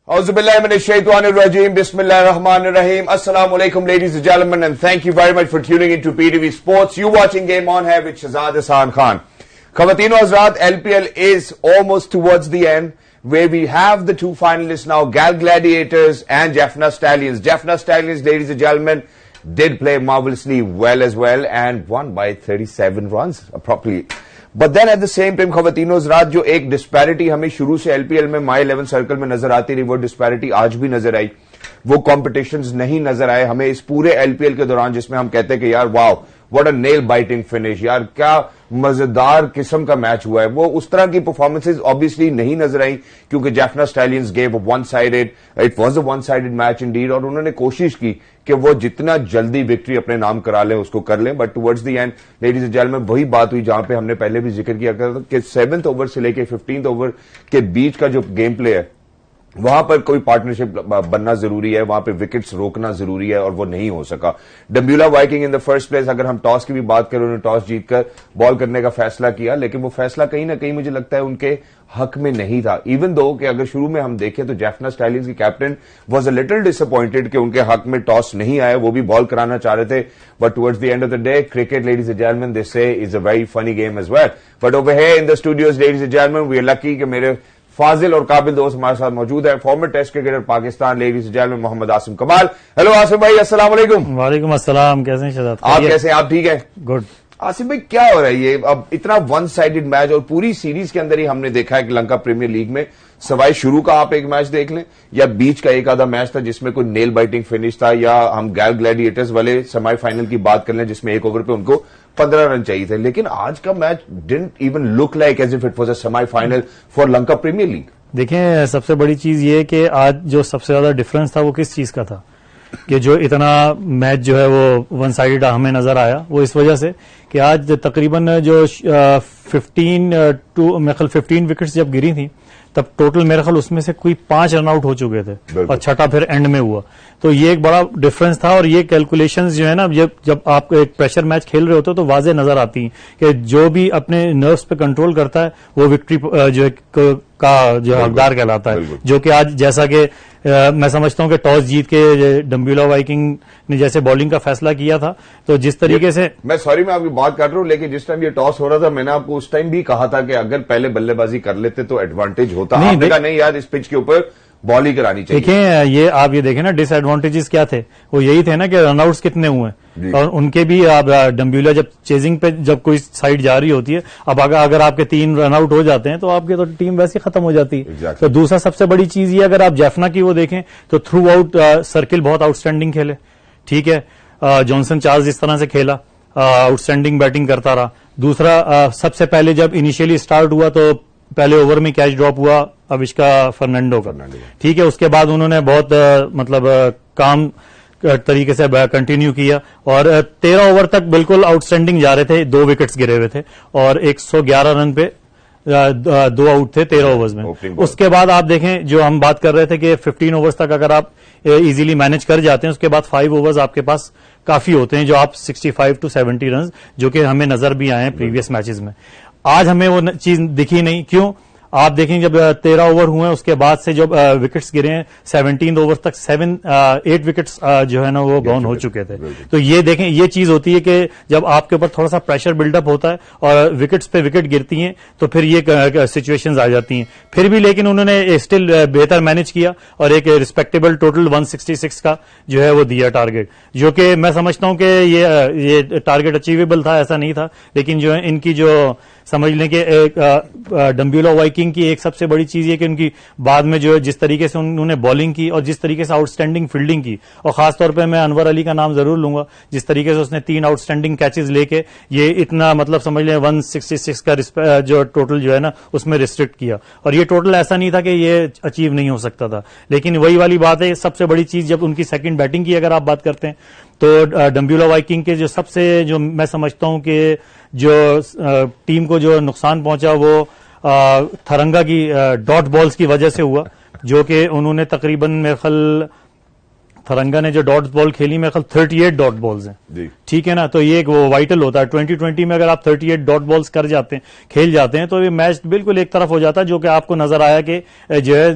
Auzubillahiminash-shaytanir-rajim. Bismillahir-rahmanir-rahim. Assalamu alaikum, ladies and gentlemen, and thank you very much for tuning into PTV Sports. You watching Game On hai with Shahzad Hasan Khan. Khawateen o Hazrat, LPL is almost towards the end, where we have the two finalists now, Gal Gladiators and Jaffna Stallions. Jaffna Stallions, ladies and gentlemen, did play marvelously well as well and won by 37 runs properly. But then at the same time खवातीनो हज़रात, जो एक disparity हमें शुरू से LPL में माई 11 circle में नजर आती रही, वो डिस्पैरिटी आज भी नजर आई। वो कॉम्पिटिशंस नहीं नजर आए हमें इस पूरे एलपीएल के दौरान, जिसमें हम कहते हैं कि यार wow what a nail biting finish, यार क्या मजेदार किस्म का मैच हुआ है। वो उस तरह की परफॉर्मेंसेज ऑब्वियसली नहीं नजर आई, क्योंकि Jaffna stallions gave one sided, it was a one sided match Indeed, और उन्होंने कोशिश की कि वो जितना जल्दी विक्ट्री अपने नाम करा लें उसको कर लें। But towards the and ladies and gentleman वही बात हुई जहां पे हमने पहले भी जिक्र किया था कि 7th ओवर से लेकर 15th ओवर के बीच का जो गेम प्ले है, वहां पर कोई पार्टनरशिप बनना जरूरी है, वहां पे विकेट्स रोकना जरूरी है, और वो नहीं हो सका। Dambulla Viking in the first place, अगर हम टॉस की भी बात करें, उन्होंने टॉस जीतकर बॉल करने का फैसला किया, लेकिन वो फैसला कहीं ना कहीं मुझे लगता है उनके हक में नहीं था। इवन दो कि अगर शुरू में हम देखें तो जाफना स्टैलियंस की captain was a little disappointed कि उनके हक में टॉस नहीं आया, वो भी बॉल कराना चाह रहे थे। But towards the end of the day, cricket ladies and gentleman they say is a very funny game as well. But over here in the studios ladies and gentleman, we are lucky कि मेरे फाजिल और काबिल दोस्त हमारे साथ मौजूद है, former test cricketer Pakistan ladies and gentleman Mohammad Asim Kamal. Hello Asim भाई, अस्सलाम वालेकुम। वालेकुम अस्सलाम, कैसे हैं शहजाद? आप कैसे हैं? आप ठीक है? गुड। आसिम भाई, क्या हो रहा है ये अब इतना वन साइडेड मैच, और पूरी सीरीज के अंदर ही हमने देखा है कि लंका प्रीमियर लीग में सवाई शुरू का आप एक मैच देख लें या बीच का एक आधा मैच था जिसमें कोई नेल बाइटिंग फिनिश था, या हम गैल ग्लैडिएटर्स वाले सेमीफाइनल की बात कर लें जिसमें एक ओवर पे उनको 15 रन चाहिए थे, लेकिन आज का match didn't even look like as if it was a semifinal for Lanka premier league. देखें, सबसे बड़ी चीज ये कि आज जो सबसे ज्यादा डिफरेंस था वो किस चीज का था कि जो इतना मैच जो है वो वन साइडेड हमें नजर आया, वो इस वजह से कि आज तकरीबन जो 15 विकेट्स जब गिरी थी तब टोटल मेरे ख्याल उसमें से कोई 5 रन आउट हो चुके थे और छठा फिर एंड में हुआ। तो ये एक बड़ा डिफरेंस था, और ये कैलकुलेशंस जो है ना, जब आप एक प्रेशर मैच खेल रहे होते हो तो वाजे नजर आती हैं कि जो भी अपने नर्व्स पे कंट्रोल करता है वो विक्ट्री जो है का जो हकदार कहलाता है। जो कि आज जैसा कि मैं समझता हूं कि टॉस जीत के डम्बुला वाइकिंग ने जैसे बॉलिंग का फैसला किया था, तो जिस तरीके से मैं आपकी बात कर रहा हूं, लेकिन जिस टाइम ये टॉस हो रहा था मैंने आपको उस टाइम भी कहा था कि अगर पहले बल्लेबाजी कर लेते तो एडवांटेज होता। आपने कहा नहीं यार, इस पिच के ऊपर बॉल ही करानी चाहिए। देखें, ये आप ये देखें ना, डिसएडवांटेजेस क्या थे, वो यही थे ना कि रनआउट्स कितने हुए, और उनके भी आप डम्बुला जब चेजिंग पे जब कोई साइड जा रही होती है, अब अगर आपके 3 रनआउट हो जाते हैं तो आपकी तो टीम वैसे खत्म हो जाती है। तो दूसरा सबसे बड़ी चीज ये, अगर आप जैफना की वो देखें तो थ्रू आउट सर्किल बहुत आउटस्टैंडिंग खेले, ठीक है। जॉनसन चार्ल्स इस तरह से खेला, आउटस्टैंडिंग बैटिंग करता रहा। दूसरा सबसे पहले जब इनिशियली स्टार्ट हुआ तो पहले ओवर में कैच ड्रॉप हुआ अविष्का फर्नांडो का, ठीक है। उसके बाद उन्होंने बहुत काम तरीके से कंटिन्यू किया, और 13 ओवर तक बिल्कुल आउटस्टैंडिंग जा रहे थे, 2 विकेट्स गिरे हुए थे और 111 रन पे 2 आउट थे 13 ओवर्स में। उसके बाद आप देखें, जो हम बात कर रहे थे कि 15 ओवर्स तक अगर आप इजीली मैनेज कर जाते हैं, उसके बाद 5 ओवर्स आपके पास काफी होते हैं जो आप 65 to 70 रन, जो कि हमें नजर भी आए हैं प्रीवियस मैचेस में। आज हमें वो चीज दिखी नहीं। क्यों? आप देखें, जब 13 ओवर हुए उसके बाद से जो विकेट्स गिरे हैं 17 ओवर तक 8 विकेट्स जो है ना वो गॉन हो चुके थे। तो ये देखें, ये चीज होती है कि जब आपके ऊपर थोड़ा सा प्रेशर बिल्डअप होता है और विकेट्स पे विकेट गिरती हैं तो फिर ये सिचुएशंस आ जाती हैं। फिर भी लेकिन उन्होंने स्टिल बेहतर मैनेज किया और एक रिस्पेक्टेबल टोटल 166 का जो है वो दिया टारगेट, जो कि मैं समझता हूं कि ये टारगेट अचीवेबल था, ऐसा नहीं था। लेकिन जो है इनकी जो समझ लें कि डम्बुला वाइकिंग की एक सबसे बड़ी चीज ये कि उनकी बाद में जो है जिस तरीके से उन्होंने बॉलिंग की और जिस तरीके से आउटस्टैंडिंग फील्डिंग की, और खासतौर पे मैं अनवर अली का नाम जरूर लूंगा, जिस तरीके से उसने 3 आउटस्टैंडिंग कैचेस लेके ये इतना मतलब समझ लें 166 का जो टोटल जो है ना उसमें रिस्ट्रिक्ट किया। और ये टोटल ऐसा नहीं था कि ये अचीव नहीं हो सकता था, लेकिन वही वाली बात है, सबसे बड़ी चीज जब उनकी सेकंड बैटिंग की अगर आप बात करते हैं तो डम्बुला वाइकिंग के जो मैं समझता हूं कि जो टीम को जो नुकसान पहुंचा वो थरंगा की डॉट बॉल्स की वजह से हुआ, जो कि उन्होंने तकरीबन मेरे ख्याल थरंगा ने जो डॉट बॉल खेली मेरे ख्याल 38 डॉट बॉल्स हैं, ठीक है ना, तो ये एक वो वाइटल होता है। 2020 में अगर आप 38 डॉट बॉल्स कर जाते हैं, खेल जाते हैं, तो ये मैच बिल्कुल एक तरफ हो जाता है, जो कि आपको नजर आया कि जो है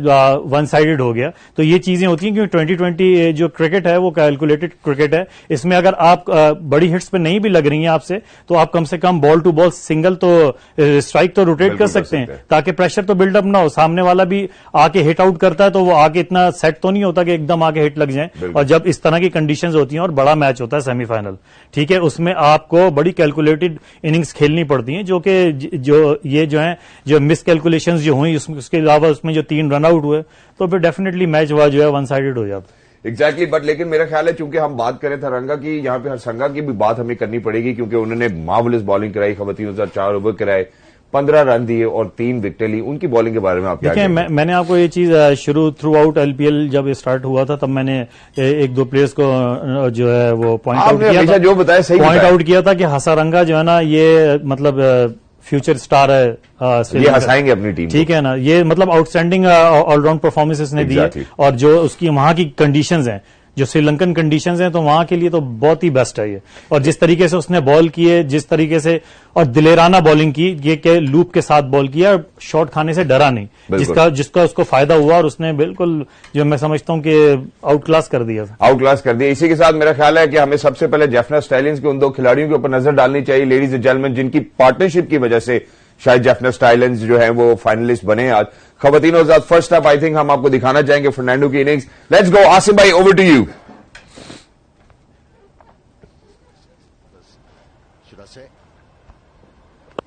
वन साइडेड हो गया। तो ये चीजें होती हैं, क्योंकि 2020 जो क्रिकेट है वो कैलकुलेटेड क्रिकेट है। इसमें अगर आप बड़ी हिट्स पे नहीं भी लग रही हैं आपसे, तो आप कम से कम बॉल टू बॉल सिंगल तो स्ट्राइक तो रोटेट कर सकते हैं, ताकि प्रेशर तो बिल्डअप ना हो। सामने वाला भी आके हिट आउट करता है तो वो आगे इतना सेट तो नहीं होता कि एकदम आके हिट लग जाए। और जब इस तरह की कंडीशंस होती हैं और बड़ा मैच होता है सेमीफाइनल, ठीक है, उसमें आपको बड़ी कैलकुलेटेड इनिंग्स खेलनी पड़ती हैं, जो कि जो मिस कैलकुलेशंस जो हुई, उसके अलावा उसमें जो 3 रन आउट हुए, तो फिर डेफिनेटली मैच हुआ जो है वन साइडेड हो जाता है। एग्जैक्टली, बट लेकिन मेरा ख्याल है चूंकि हम बात करें थरंगा की, यहाँ पे हरसंगा की भी बात हमें करनी पड़ेगी, क्योंकि उन्होंने मार्वलस बॉलिंग कराई, खवतीन 4 ओवर कराए, 15 रन दिए और 3 विकेटें ली। उनकी बॉलिंग के बारे में आप क्या देखिए, मैंने आपको ये चीज शुरू थ्रू आउट एलपीएल जब स्टार्ट हुआ था, तब मैंने 1-2 प्लेयर्स को जो है वो पॉइंट आउट किया था, जो बताया सही पॉइंट आउट किया था कि हसारंगा जो है ना, ये मतलब फ्यूचर स्टार है, ये हंसाएंगे अपनी टीम, ठीक है ना। ये मतलब आउटस्टैंडिंग ऑलराउंड परफॉर्मेंसेस ने दी है, और जो उसकी वहां की कंडीशंस हैं, जो श्रीलंकन कंडीशंस हैं, तो वहां के लिए तो बहुत ही बेस्ट है ये। और जिस तरीके से उसने बॉल किए, जिस तरीके से और दिलेराना बॉलिंग की, ये के लूप के साथ बॉल किया, शॉट खाने से डरा नहीं, जिसका उसको फायदा हुआ, और उसने बिल्कुल जो मैं समझता हूं कि आउट क्लास कर दिया। इसी के साथ मेरा ख्याल है कि हमें सबसे पहले जेफना स्टाइलिन्स के उन 2 खिलाड़ियों के ऊपर नजर डालनी चाहिए, लेडीज एंड जेंटलमैन, जिनकी पार्टनरशिप की वजह से शायद जेफना स्टाइलिन्स जो है वो फाइनलिस्ट बने आज। खवतीन और फर्स्ट अप आई थिंक हम आपको दिखाना चाहेंगे फर्नांडो की इनिंग्स। लेट्स गो, आसिम भाई, ओवर टू यू।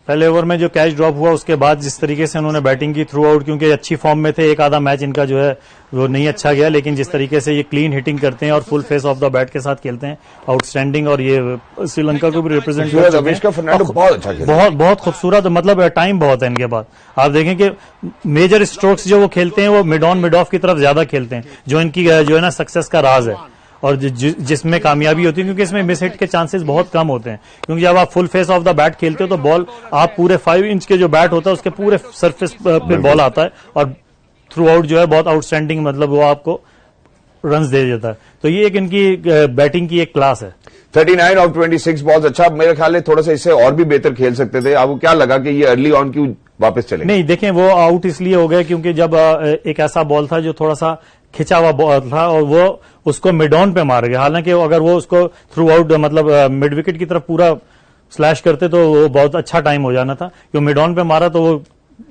पहले ओवर में जो कैच ड्रॉप हुआ, उसके बाद जिस तरीके से उन्होंने बैटिंग की थ्रू आउट, क्योंकि अच्छी फॉर्म में थे, एक आधा मैच इनका जो है वो नहीं अच्छा गया, लेकिन जिस तरीके से ये क्लीन हिटिंग करते हैं और full face of the bat के साथ खेलते हैं, आउटस्टैंडिंग, और ये श्रीलंका को भी रिप्रेजेंट कर चुके हैं। बहुत खूबसूरत, मतलब टाइम बहुत है इनके पास। आप देखें कि मेजर स्ट्रोक्स जो वो खेलते हैं, वो मिड ऑन मिड ऑफ की तरफ ज्यादा खेलते हैं, जो इनकी जो है ना सक्सेस का राज है, और जिसमें कामयाबी होती है, क्योंकि इसमें मिस हिट के चांसेस बहुत कम होते हैं। क्योंकि जब आप full face of the bat खेलते हो, तो बॉल आप पूरे 5 इंच के जो बैट होता है, उसके पूरे सरफेस पे बॉल आता है, और थ्रू आउट जो है बहुत आउटस्टैंडिंग, मतलब वो आपको रन्स दे देता है। तो ये एक इनकी बैटिंग की एक क्लास है। 39 ऑफ 26 बॉल्स, अच्छा, मेरे ख्याल है थोड़ा सा इससे और भी बेहतर खेल सकते थे। आपको क्या लगा कि ये अर्ली ऑन क्यों वापस चले? नहीं, देखें, वो आउट इसलिए हो गए क्योंकि जब एक ऐसा बॉल था जो थोड़ा सा खिंचा हुआ बॉल था, और वो उसको मिड ऑन पे मार गया। हालांकि अगर वो उसको थ्रू आउट मतलब मिड विकेट की तरफ पूरा स्लैश करते, तो वो बहुत अच्छा टाइम हो जाना था। क्यों मिड ऑन पे मारा, तो वो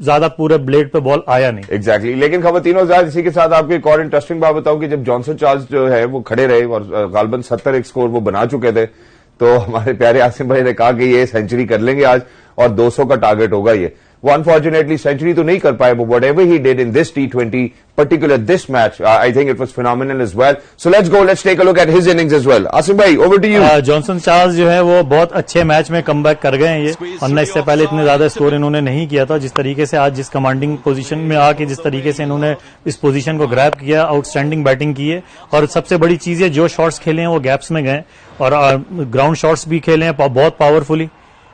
ज्यादा पूरे ब्लेड पे बॉल आया नहीं। एग्जैक्टली, लेकिन खवतीनों इसी के साथ आपको एक और इंटरेस्टिंग बात बताऊं कि जब जॉनसन चार्ल्स जो है वो खड़े रहे और गालबन 70 एक स्कोर वो बना चुके थे, तो हमारे प्यारे आसिम भाई ने कहा कि ये सेंचुरी कर लेंगे आज और 200 का टारगेट होगा ये। वो अनफॉर्चुनेटली सेंचुरी तो नहीं कर पाए, but whatever he did in this T20, particular this match, I think it was phenomenal as well. So let's go, let's take a look at his innings as well. Asim bhai, over to you. Johnson Charles जो है वो बहुत अच्छे match में comeback कर गए हैं ये, वरना इससे पहले इतने ज्यादा स्कोर इन्होंने नहीं किया था। जिस तरीके से आज जिस कमांडिंग पोजीशन में आके जिस तरीके से इन्होंने इस पोजीशन को ग्रैब किया, आउटस्टैंडिंग बैटिंग की है। और सबसे बड़ी चीज है, जो शॉट्स खेले हैं वो गैप्स में गए, और ग्राउंड शॉट्स भी खेले हैं बहुत पावरफुली,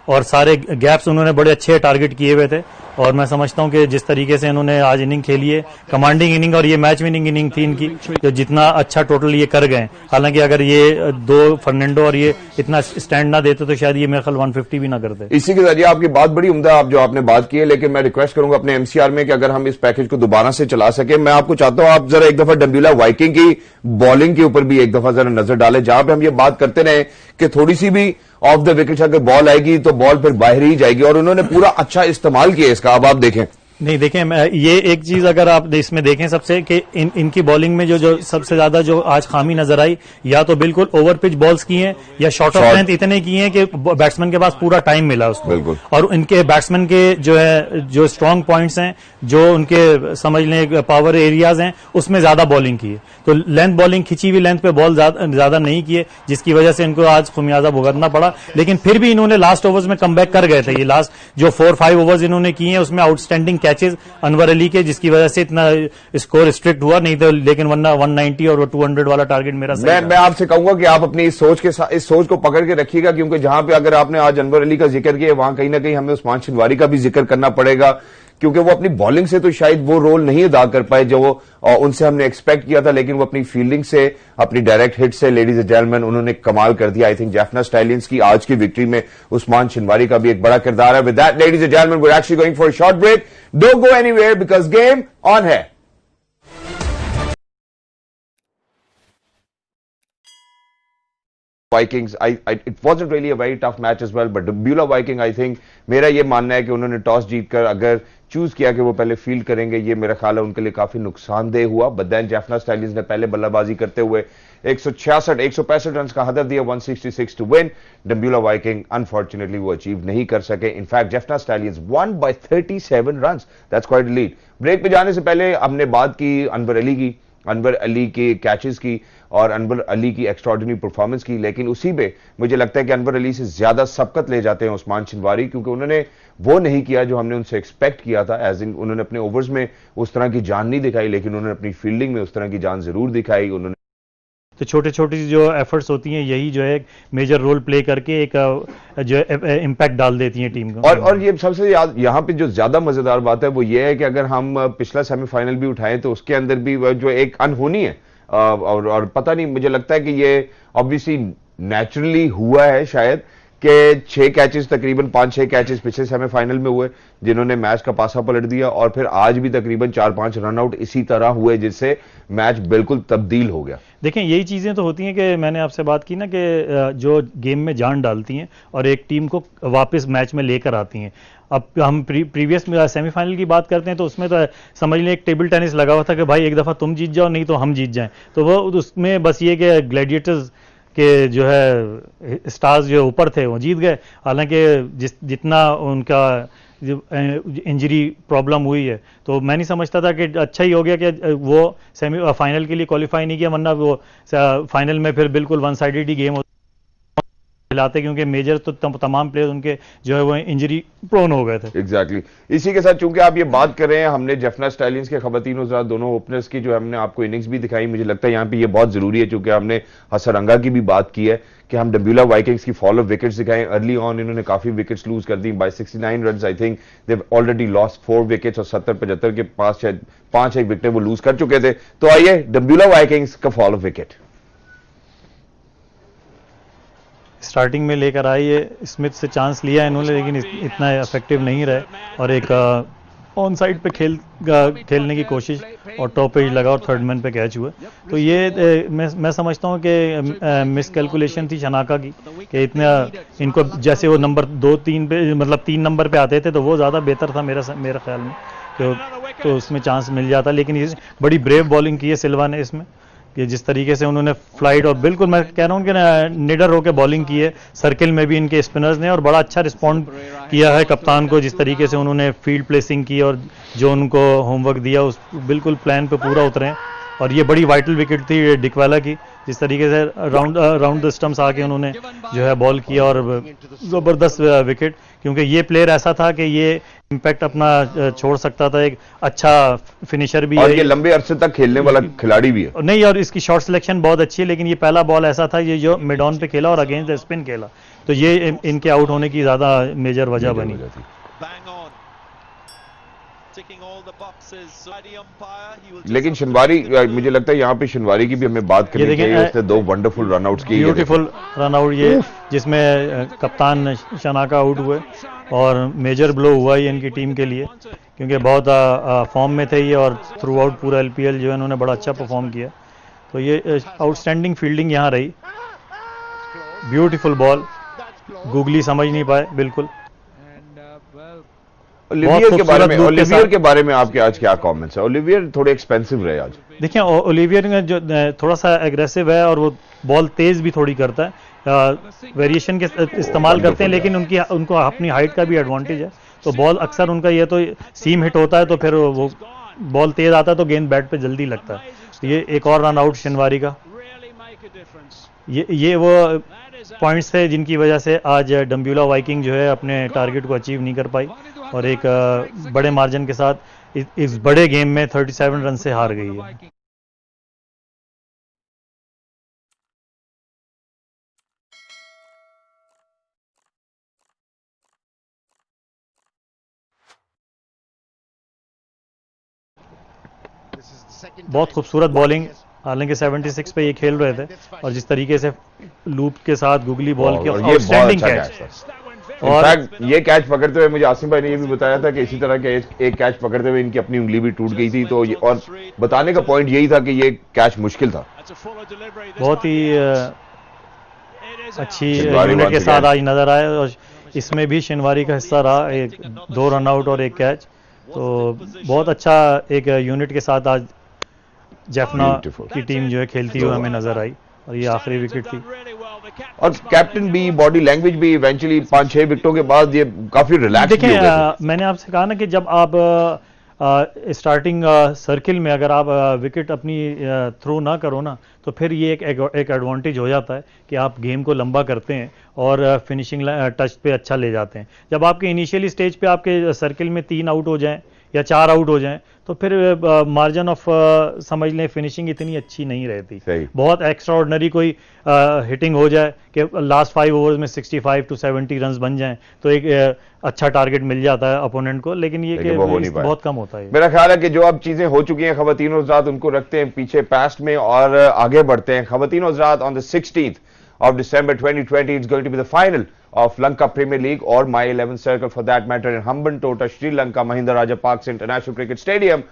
और सारे गैप्स उन्होंने बड़े अच्छे टारगेट किए हुए थे। और मैं समझता हूं कि जिस तरीके से इन्होंने आज इनिंग खेली है, कमांडिंग इनिंग, और ये मैच विनिंग इनिंग थी इनकी, जो जितना अच्छा टोटल ये कर गए। हालांकि अगर ये 2 फर्नांडो और ये इतना स्टैंड ना देते, तो शायद ये मेरे ख्याल 150 भी ना करते। इसी के जरिए आपकी बात बड़ी उम्दा आप जो आपने बात की है, लेकिन मैं रिक्वेस्ट करूंगा अपने एमसीआर में कि अगर हम इस पैकेज को दोबारा से चला सके, मैं आपको चाहता हूं आप जरा एक दफा डम्बुला वाइकिंग की बॉलिंग के ऊपर भी एक दफा जरा नजर डालें, जहां पे हम ये बात करते रहे कि थोड़ी सी भी ऑफ द विकेट अगर बॉल आएगी तो बॉल फिर बाहर ही जाएगी, और उन्होंने पूरा अच्छा इस्तेमाल किया इसका। अब आप देखें, नहीं देखें, ये एक चीज अगर आप इसमें देखें सबसे कि इनकी बॉलिंग में जो सबसे ज्यादा जो आज खामी नजर आई, या तो बिल्कुल ओवर पिच बॉल्स की हैं, या शॉर्ट ऑफ लेंथ इतने की हैं कि बैट्समैन के पास पूरा टाइम मिला उसको। और इनके बैट्समैन के जो स्ट्रांग पॉइंट्स हैं, जो उनके समझ लें पावर एरियाज हैं, उसमें ज्यादा बॉलिंग की है। तो लेंथ बॉलिंग, खिंची हुई लेंथ पे बॉल ज्यादा नहीं किए, जिसकी वजह से इनको आज खुमियाजा भुगतना पड़ा। लेकिन फिर भी इन्होंने लास्ट ओवर्स में कमबैक कर गए थे। ये लास्ट जो 4-5 ओवर्स इन्होंने किए हैं, उसमें आउटस्टैंडिंग कैचेज अनवर अली के, जिसकी वजह से इतना स्कोर स्ट्रिक्ट हुआ, नहीं तो लेकिन वरना 190 और 200 वाला टारगेट मेरा मैं आपसे कहूंगा कि आप अपनी इस सोच को पकड़ के रखिएगा, क्योंकि जहां पे अगर आपने आज अनवर अली का जिक्र किया, वहां कहीं ना कहीं हमें उस्मान शिनवारी का भी जिक्र करना पड़ेगा क्योंकि वो अपनी बॉलिंग से तो शायद वो रोल नहीं अदा कर पाए जो उनसे हमने एक्सपेक्ट किया था, लेकिन वो अपनी फील्डिंग से, अपनी डायरेक्ट हिट से, लेडीज एंड जेंटलमैन, उन्होंने कमाल कर दिया। आई थिंक जाफना स्टालियंस की आज की विक्ट्री में उस्मान शिनवारी का भी एक बड़ा किरदार है। With that ladies and gentleman, we are actually going for a short break. Don't go anywhere because game on है। Vikings, it wasn't really a very tough match as well, but Dumbula Viking, I think, मेरा ये मानना है कि उन्होंने toss जीतकर अगर choose किया कि वो पहले फील्ड करेंगे, ये मेरा ख्याल है उनके लिए काफी नुकसानदेह हुआ। बट देन जाफना स्टालियंस ने पहले बल्लेबाजी करते हुए 165 रन का हदफ दिया, 166 to win. Dambulla Viking unfortunately वो अचीव नहीं कर सके। In fact Jaffna stallions won by 37 run, that's quite a lead. Break पे जाने से पहले हमने बात की अनवर अली के कैचेस की और अनवर अली की एक्स्ट्राऑर्डिनरी परफॉर्मेंस की, लेकिन उसी पे मुझे लगता है कि अनवर अली से ज्यादा सबकत ले जाते हैं उस्मान शिनवारी, क्योंकि उन्होंने वो नहीं किया जो हमने उनसे एक्सपेक्ट किया था। एज इन उन्होंने अपने ओवर्स में उस तरह की जान नहीं दिखाई, लेकिन उन्होंने अपनी फील्डिंग में उस तरह की जान जरूर दिखाई। उन्होंने तो छोटे छोटी जो एफर्ट्स होती हैं यही जो है मेजर रोल प्ले करके एक जो है इम्पैक्ट डाल देती हैं टीम को। और ये सबसे यहाँ पे जो ज्यादा मजेदार बात है वो ये है कि अगर हम पिछला सेमीफाइनल भी उठाएं तो उसके अंदर भी जो एक अनहोनी है, और पता नहीं, मुझे लगता है कि ये ऑब्वियसली नेचुरली हुआ है शायद, कि 6 कैचेस, तकरीबन 5-6 कैचेस पिछले सेमीफाइनल में हुए जिन्होंने मैच का पासा पलट दिया, और फिर आज भी तकरीबन 4-5 रन आउट इसी तरह हुए जिससे मैच बिल्कुल तब्दील हो गया। देखें, यही चीज़ें तो होती हैं कि मैंने आपसे बात की ना कि जो गेम में जान डालती हैं और एक टीम को वापस मैच में लेकर आती हैं। अब हम प्रीवियस सेमीफाइनल की बात करते हैं तो उसमें तो समझ लें एक टेबल टेनिस लगा हुआ था कि भाई एक दफ़ा तुम जीत जाओ, नहीं तो हम जीत जाएं। तो वो उसमें बस ये कि ग्लैडिएटर्स के जो है स्टार्स जो ऊपर थे वो जीत गए। हालांकि जितना उनका इंजरी प्रॉब्लम हुई है, तो मैं नहीं समझता था कि अच्छा ही हो गया कि वो सेमी फाइनल के लिए क्वालिफाई नहीं किया, वरना वो फाइनल में फिर बिल्कुल वन साइडेड ही गेम खिलाते, क्योंकि मेजर तो तमाम प्लेयर उनके जो है वो इंजरी प्रोन हो गए थे। एग्जैक्टली इसी के साथ चूंकि आप ये बात कर रहे हैं, हमने जाफना स्टालियंस के खवातीन हज़रात दोनों ओपनर्स की जो हमने आपको इनिंग्स भी दिखाई, मुझे लगता है यहाँ पे ये बहुत जरूरी है, चूंकि हमने हसरंगा की भी बात की है कि हम डम्बुला वाइकिंग्स की फॉल ऑफ विकेट्स दिखाएं। अर्ली ऑन इन्होंने काफी विकेट्स लूज कर दी by 69 run. I think they already lost 4 wickets और 70-75 के पास शायद 5-1 विकेट वो लूज कर चुके थे। तो आइए डम्बुला वाइकिंग्स का फॉल ऑफ विकेट। स्टार्टिंग में लेकर आई है, स्मिथ से चांस लिया इन्होंने, लेकिन इतना इफेक्टिव नहीं रहे, और एक ऑन साइड पे खेलने की कोशिश और टॉप पेज लगा और थर्ड मैन पे कैच हुआ। तो ये मैं समझता हूँ कि मिस कैलकुलेशन थी शनाका की, कि इतना इनको जैसे वो नंबर 2-3 पे, मतलब 3 नंबर पे आते थे तो वो ज़्यादा बेहतर था मेरा ख्याल में, तो उसमें चांस मिल जाता। लेकिन ये बड़ी ब्रेव बॉलिंग की है सिल्वा ने इसमें, कि जिस तरीके से उन्होंने फ्लाइट और बिल्कुल मैं कह रहा हूँ कि निडर होकर बॉलिंग की है। सर्किल में भी इनके स्पिनर्स ने और बड़ा अच्छा रिस्पॉन्ड किया है कप्तान को, जिस तरीके से उन्होंने फील्ड प्लेसिंग की और जो उनको होमवर्क दिया उस बिल्कुल प्लान पे पूरा उतरे हैं। और ये बड़ी वाइटल विकेट थी डिकवाला की, जिस तरीके से राउंड द स्टम्प्स आके उन्होंने जो है बॉल किया, और ज़बरदस्त विकेट, क्योंकि ये प्लेयर ऐसा था कि ये इम्पैक्ट अपना छोड़ सकता था, एक अच्छा फिनिशर भी और है, ये लंबे अरसे तक खेलने वाला खिलाड़ी भी है। नहीं, और इसकी शॉट सिलेक्शन बहुत अच्छी है। लेकिन ये पहला बॉल ऐसा था ये जो मिड ऑन पे खेला और अगेंस्ट द स्पिन खेला, तो ये इनके आउट होने की ज़्यादा मेजर वजह बनी। लेकिन शिनवारी, मुझे लगता है यहाँ पे शिनवारी की भी हमें बात करनी चाहिए। उसने 2 वंडरफुल रन आउट्स किए, ब्यूटीफुल रन आउट ये, जिसमें कप्तान शनाका आउट हुए और मेजर ब्लो हुआ ये इनकी टीम के लिए, क्योंकि बहुत फॉर्म में थे ये, और थ्रू आउट पूरा एलपीएल जो है इन्होंने बड़ा अच्छा परफॉर्म किया। तो ये आउटस्टैंडिंग फील्डिंग यहाँ रही। ब्यूटीफुल बॉल, गूगली समझ नहीं पाए बिल्कुल। ओलिवियर के बारे में आपके आज क्या कमेंट्स है? ओलिवियर थोड़े एक्सपेंसिव रहे आज। देखिए, ओलिवियर में जो थोड़ा सा एग्रेसिव है और वो बॉल तेज भी थोड़ी करता है, वेरिएशन के इस्तेमाल करते हैं, लेकिन उनको अपनी हाइट का भी एडवांटेज है। तो बॉल अक्सर उनका ये तो सीम हिट होता है, तो फिर वो बॉल तेज आता है तो गेंद बैट पे जल्दी लगता है। तो ये एक और रन आउट शिनवारी का, ये वो पॉइंट्स थे जिनकी वजह से आज डम्बुला वाइकिंग जो है अपने टारगेट को अचीव नहीं कर पाई, और एक बड़े मार्जिन के साथ इस बड़े गेम में 37 रन से हार गई है। बहुत खूबसूरत बॉलिंग, हालांकि 76 पे ये खेल रहे थे, और जिस तरीके से लूप के साथ गुगली बॉल की आउटस्टैंडिंग कैच। और इनफैक्ट ये कैच पकड़ते हुए मुझे आसिम भाई ने ये भी बताया था कि इसी तरह के एक कैच पकड़ते हुए इनकी अपनी उंगली भी टूट गई थी, तो ये, और बताने का पॉइंट यही था कि ये कैच मुश्किल था। बहुत ही अच्छी यूनिट के साथ आज नजर आए, और इसमें भी शिनवारी का हिस्सा रहा, एक 2 रन आउट और 1 कैच, तो बहुत अच्छा एक यूनिट के साथ आज जेफना की टीम जो है खेलती हुई हमें नजर आई, और ये आखिरी विकेट थी। और कैप्टन भी, बॉडी लैंग्वेज भी इवेंचुअली 5-6 विकेटों के बाद ये काफी रिलैक्स भी हो गए थे। मैंने आपसे कहा ना कि जब आप स्टार्टिंग सर्किल में अगर आप विकेट अपनी थ्रो ना करो ना, तो फिर ये एक एडवांटेज हो जाता है कि आप गेम को लंबा करते हैं और फिनिशिंग टच पे अच्छा ले जाते हैं। जब आपके इनिशियली स्टेज पे आपके सर्किल में 3 आउट हो जाएं या 4 आउट हो जाएं, तो फिर मार्जिन ऑफ समझ लें फिनिशिंग इतनी अच्छी नहीं रहती। बहुत एक्स्ट्राऑर्डिनरी कोई हिटिंग हो जाए कि लास्ट 5 ओवर्स में 65 to 70 रन बन जाएं, तो एक अच्छा टारगेट मिल जाता है अपोनेंट को, लेकिन ये कि बहुत कम होता है। मेरा ख्याल है कि जो अब चीजें हो चुकी हैं ख़वातीन और हज़रात, उनको रखते हैं पीछे पास्ट में और आगे बढ़ते हैं। ख़वातीन और हज़रात, on the 16th of December 2020 it's going to be the final of Lanka Premier League, or My 11 Circle for that matter, in Hambantota, Sri Lanka, Mahinda Rajapaksa International Cricket Stadium.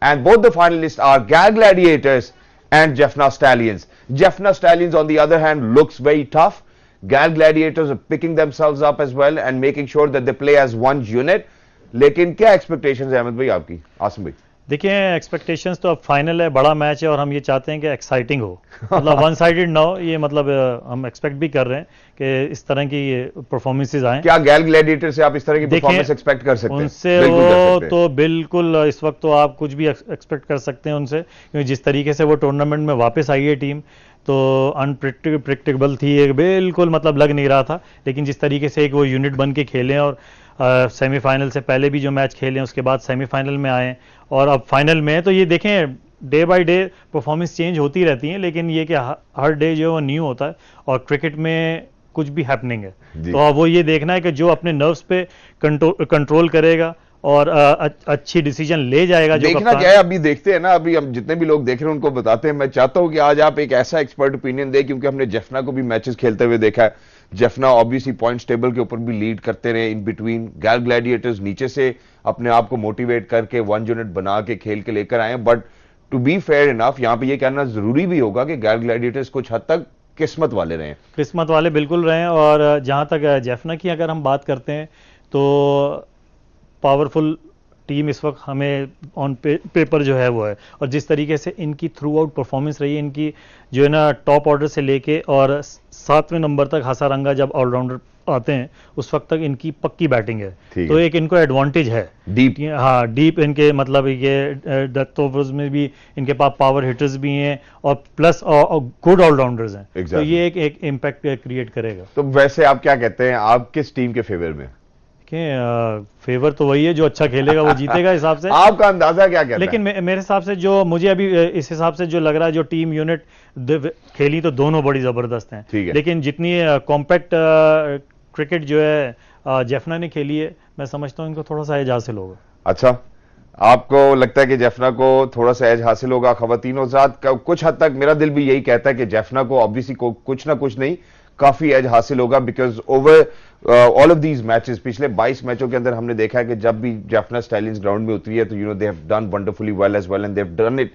And both the finalists are Gal Gladiators and Jaffna Stallions. Jaffna Stallions, on the other hand, looks very tough. Gal Gladiators are picking themselves up as well and making sure that they play as one unit. लेकिन क्या expectations है अहमद भाई आपकी? आसिम भाई देखिए, expectations तो अब final है, बड़ा मैच है, और हम ये चाहते हैं कि एक्साइटिंग हो, मतलब वन साइडेड ना हो। ये मतलब हम एक्सपेक्ट भी कर रहे हैं कि इस तरह की परफॉर्मेंसेज आए। क्या गैल ग्लैडिएटर से आप इस तरह की परफॉर्मेंस एक्सपेक्ट कर सकते हैं? उनसे वो तो बिल्कुल, इस वक्त तो आप कुछ भी एक्सपेक्ट कर सकते हैं उनसे, क्योंकि जिस तरीके से वो टूर्नामेंट में वापस आई है टीम, तो अनप्रेडिक्टेबल थी, एक बिल्कुल मतलब लग नहीं रहा था, लेकिन जिस तरीके से एक वो यूनिट बन के खेले, और सेमीफाइनल से पहले भी जो मैच खेले उसके बाद सेमीफाइनल में आए, और अब फाइनल में, तो ये देखें day by day performance change होती रहती है, लेकिन ये कि हर डे जो है वो न्यू होता है, और क्रिकेट में कुछ भी हैपनिंग है, तो अब वो ये देखना है कि जो अपने नर्व्स पे कंट्रोल करेगा और अच्छी डिसीजन ले जाएगा। जो देखना क्या है, अभी देखते हैं ना, अभी हम जितने भी लोग देख रहे हैं उनको बताते हैं। मैं चाहता हूं कि आज आप एक ऐसा एक्सपर्ट ओपिनियन दें, क्योंकि हमने जेफना को भी मैचेस खेलते हुए देखा है। जेफना ऑब्वियसली पॉइंट्स टेबल के ऊपर भी लीड करते रहे इन बिटवीन। गैल ग्लैडिएटर्स नीचे से अपने आप को मोटिवेट करके वन यूनिट बना के खेल के लेकर आए, but to be fair enough यहां पे ये कहना जरूरी भी होगा कि गैल ग्लैडिएटर्स कुछ हद तक किस्मत वाले रहे, किस्मत वाले बिल्कुल रहे। और जहां तक जेफना की अगर हम बात करते हैं, तो पावरफुल टीम इस वक्त हमें ऑन पेपर जो है वो है, और जिस तरीके से इनकी थ्रू आउट परफॉर्मेंस रही है, इनकी जो है ना टॉप ऑर्डर से लेके और 7वें नंबर तक हासारंगा जब ऑलराउंडर आते हैं उस वक्त तक इनकी पक्की बैटिंग है, तो एक इनको एडवांटेज है डीप। हाँ, डीप इनके मतलब ये डेथ ओवर्स में भी इनके पास पावर हिटर्स भी हैं, और प्लस गुड ऑलराउंडर्स हैं, तो ये एक इम्पैक्ट क्रिएट करेगा। तो वैसे आप क्या कहते हैं, आप किस टीम के फेवर में? फेवर तो वही है, जो अच्छा खेलेगा वो जीतेगा हिसाब से। आपका अंदाजा क्या कहता है? लेकिन मेरे हिसाब से जो मुझे अभी इस हिसाब से जो लग रहा है, जो टीम यूनिट खेली तो दोनों बड़ी जबरदस्त हैं, लेकिन जितनी कॉम्पैक्ट क्रिकेट जो है जेफना ने खेली है, मैं समझता हूँ इनको थोड़ा सा एज हासिल होगा। अच्छा, आपको लगता है कि जेफना को थोड़ा सा एज हासिल होगा? ख़वातीनों साथ कुछ हद तक मेरा दिल भी यही कहता है कि जेफना को ऑब्वियसली कुछ ना कुछ नहीं, काफी एज हासिल होगा, because over all of these matches, पिछले 22 मैचों के अंदर हमने देखा है कि जब भी जेफना स्टैलियंस ग्राउंड में उतरी है, तो they have done wonderfully well as well, and they have done it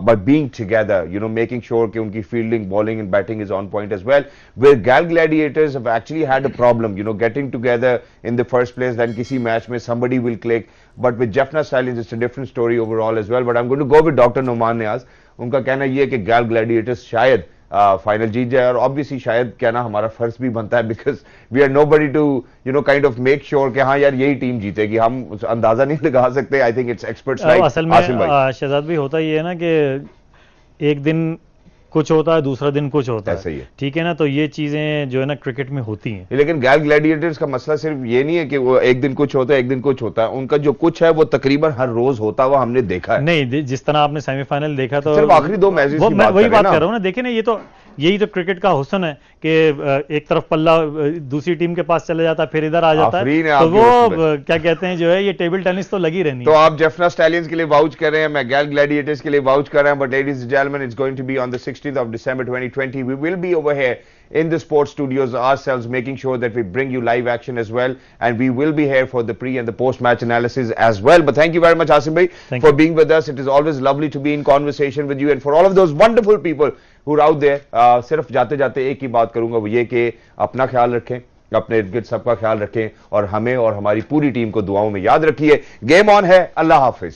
by being together, making sure कि उनकी fielding, bowling and batting is on point as well. Where Gal Gladiators have actually had a problem, getting together in the first place, then किसी match में somebody will click. But with Jaffna Stallions, it's a different story overall as well. But I'm going to go with Dr. Noman Niaz. उनका कहना ये है कि Gal Gladiators शायद final जीत जाए, और ऑब्वियसली शायद कहना हमारा फर्ज भी बनता है, because we are nobody to kind of make sure कि हाँ यार यही टीम जीतेगी, हम अंदाजा नहीं लगा सकते। I think it's experts like असल में शहजाद भी होता ही है ना कि एक दिन कुछ होता है, दूसरा दिन कुछ होता है, सही है, ठीक है ना, तो ये चीजें जो है ना क्रिकेट में होती हैं। लेकिन गैल ग्लैडिएटर्स का मसला सिर्फ ये नहीं है कि वो एक दिन कुछ होता है, एक दिन कुछ होता है, उनका जो कुछ है वो तकरीबन हर रोज होता हुआ हमने देखा है। नहीं, जिस तरह आपने सेमीफाइनल देखा, तो सिर्फ आखिरी 2 मैचेस की वही बात कर रहा हूँ ना। देखे ना, ये तो यही तो क्रिकेट का हुस्न है कि एक तरफ पल्ला दूसरी टीम के पास चले जाता है, फिर इधर आ जाता आफरीन है है, तो आपके वो उसमें। क्या कहते हैं जो है, ये टेबल टेनिस तो लगी रहनी तो है। आप जेफना स्टैलियंस के लिए वाउच कर रहे हैं, मैं गैल ग्लैडिएटर्स के लिए वाउच कर रहा हूं, but ladies and gentleman, it's going to be on the 16th of December 2020. We will be over here in the sports studios ourselves, making sure that we bring you live action as well, and we will be here for the pre and the post match analysis as well. But thank you very much, Asim bhai, Thank for you. being with us. It is always lovely to be in conversation with you, and for all of those wonderful people who are out there, सिर्फ जाते जाते एक ही बात करूंगा, वो ये कि अपना ख्याल रखें, अपने इर्द गिर्द सबका ख्याल रखें, और हमें और हमारी पूरी टीम को दुआओं में याद रखिए। गेम ऑन है, अल्लाह हाफिज।